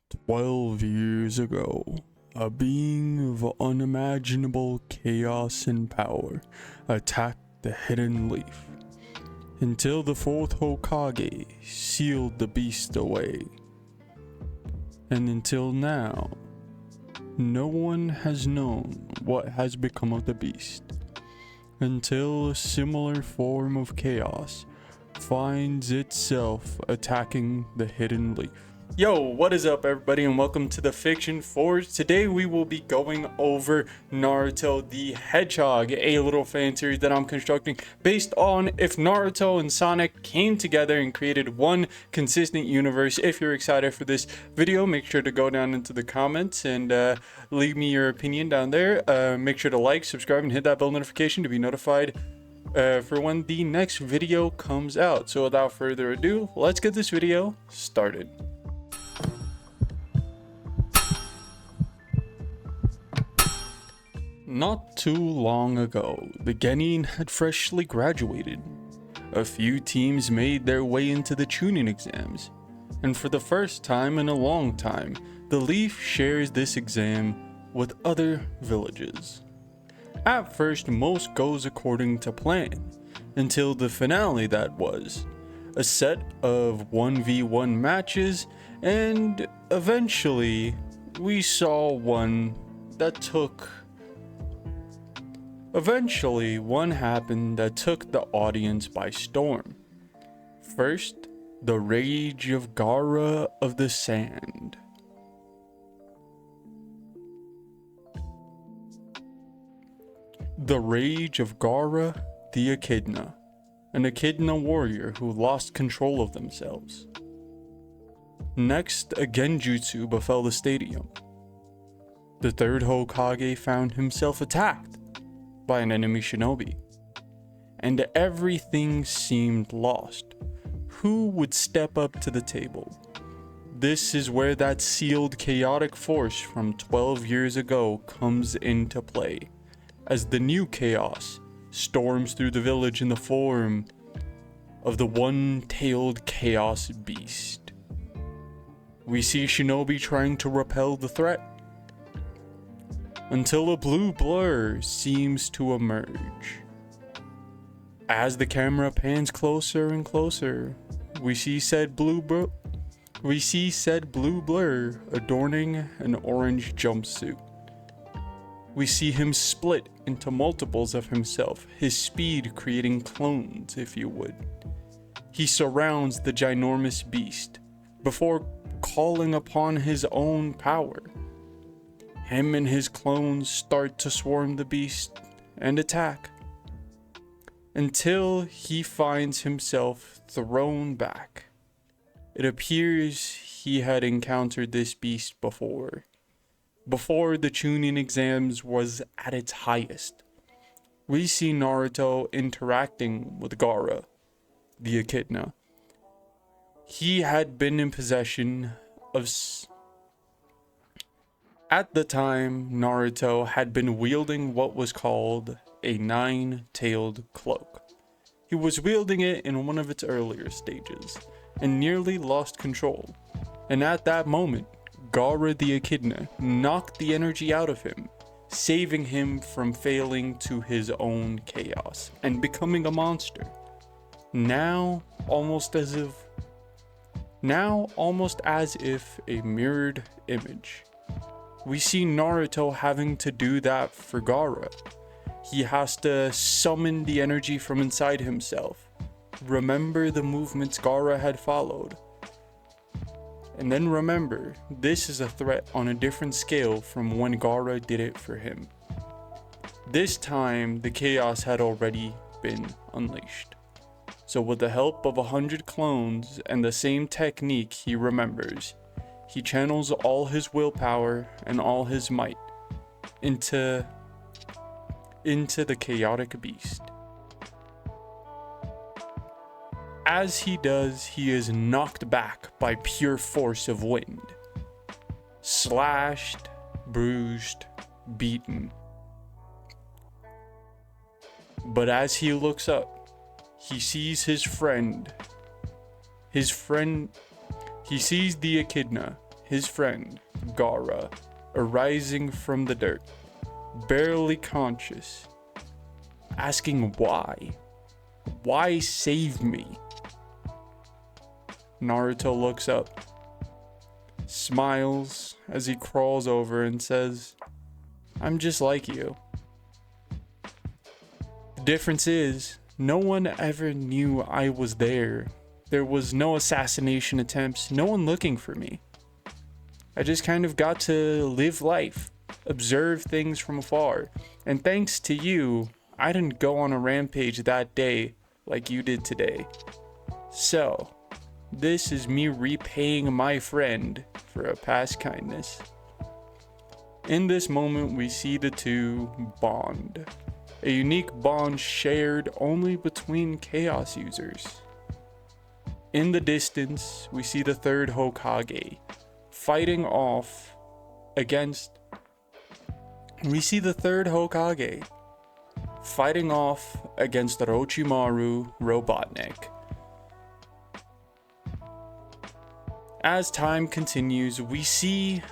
12 years ago, a being of unimaginable chaos and power attacked the Hidden Leaf, until the fourth Hokage sealed the beast away. And until now, no one has known what has become of the beast, until a similar form of chaos finds itself attacking the Hidden Leaf. Yo, what is up everybody, and welcome to the Fiction Forge. Today we will be going over Naruto the Hedgehog, a little fan series that I'm constructing based on if Naruto and Sonic came together and created one consistent universe. If you're excited for this video, make sure to go down into the comments and leave me your opinion down there. Make sure to like, subscribe, and hit that bell notification to be notified for when the next video comes out. So without further ado, let's get this video started. Not too long ago, the Genin had freshly graduated. A few teams made their way into the Chunin exams, and for the first time in a long time, the Leaf shares this exam with other villages. At first, most goes according to plan, until the finale that was. A set of 1v1 matches, and eventually, we saw one happened that took the audience by storm. First, the rage of Gaara of the Sand. The rage of Gaara the Echidna, an Echidna warrior who lost control of themselves. Next, a genjutsu befell the stadium. The third Hokage found himself attacked by an enemy shinobi, and everything seemed lost. Who would step up to the table? This is where that sealed chaotic force from 12 years ago comes into play, as the new chaos storms through the village in the form of the one-tailed chaos beast. We see shinobi trying to repel the threat, until a blue blur seems to emerge. As the camera pans closer and closer, we see said blue blur adorning an orange jumpsuit. We see him split into multiples of himself, his speed creating clones, if you would. He surrounds the ginormous beast before calling upon his own power. Him and his clones start to swarm the beast and attack, until he finds himself thrown back. It appears he had encountered this beast before the Chunin exams was at its highest. We see Naruto interacting with Gaara, the Echidna. He had been in possession of... At the time, Naruto had been wielding what was called a nine-tailed cloak. He was wielding it in one of its earlier stages, and nearly lost control. And at that moment, Gaara the Echidna knocked the energy out of him, saving him from failing to his own chaos and becoming a monster. Now almost as if a mirrored image. We see Naruto having to do that for Gaara. He has to summon the energy from inside himself, remember the movements Gaara had followed, and then remember, this is a threat on a different scale from when Gaara did it for him. This time, the chaos had already been unleashed. So with the help of 100 clones and the same technique he remembers, he channels all his willpower and all his might into the chaotic beast. As he does, he is knocked back by pure force of wind. Slashed, bruised, beaten. But as he looks up, he sees his friend. He sees the Echidna, his friend, Gaara, arising from the dirt, barely conscious, asking why. Why save me? Naruto looks up, smiles as he crawls over and says, I'm just like you. The difference is, no one ever knew I was there. There was no assassination attempts, no one looking for me. I just kind of got to live life, observe things from afar. And thanks to you, I didn't go on a rampage that day like you did today. So, this is me repaying my friend for a past kindness. In this moment, we see the two bond. A unique bond shared only between Chaos users. In the distance, we see the third Hokage fighting off against... We see the third Hokage fighting off against Orochimaru Robotnik. As time continues, we see,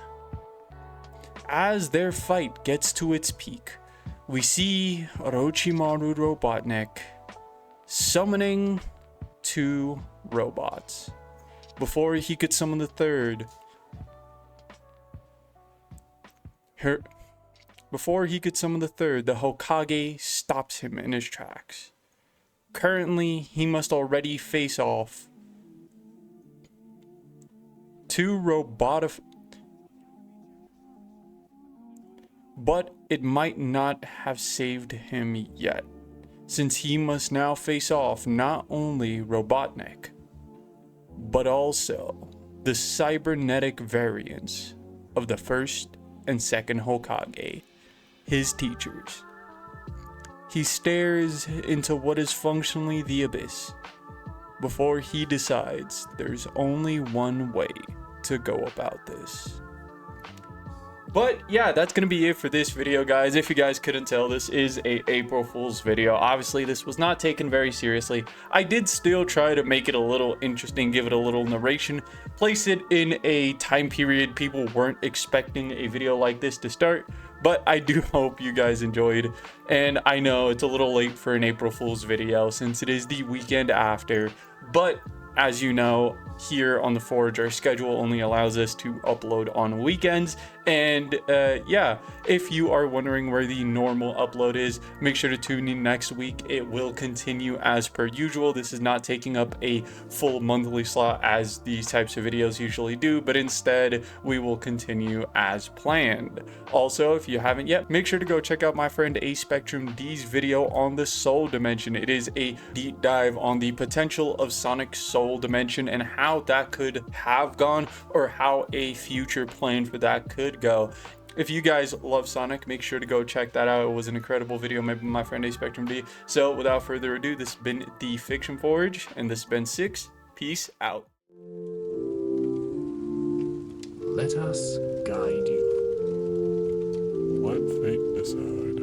as their fight gets to its peak, we see Orochimaru Robotnik summoning two robots. Before he could summon the third, the Hokage stops him in his tracks. Currently, he must already face off two but it might not have saved him yet, since he must now face off not only Robotnik, but also the cybernetic variants of the first and second Hokage, his teachers. He stares into what is functionally the abyss before he decides there's only one way to go about this. But yeah, that's gonna be it for this video, guys. If you guys couldn't tell, this is a April Fool's video. Obviously, this was not taken very seriously. I did still try to make it a little interesting, give it a little narration, place it in a time period people weren't expecting a video like this to start. But I do hope you guys enjoyed, and I know it's a little late for an April Fool's video since it is the weekend after, but as you know, here on the Forge, our schedule only allows us to upload on weekends. And yeah, if you are wondering where the normal upload is, make sure to tune in next week. It will continue as per usual. This is not taking up a full monthly slot as these types of videos usually do, but instead we will continue as planned. Also, if you haven't yet, make sure to go check out my friend A Spectrum D's video on the Soul Dimension. It is a deep dive on the potential of Sonic's Soul Dimension and how that could have gone, or how a future plan for that could go. If you guys love Sonic, make sure to go check that out. It was an incredible video made by my friend A Spectrum D. So without further ado, this has been the Fiction Forge, and this has been Six. Peace out. Let us guide you. Let fate decide.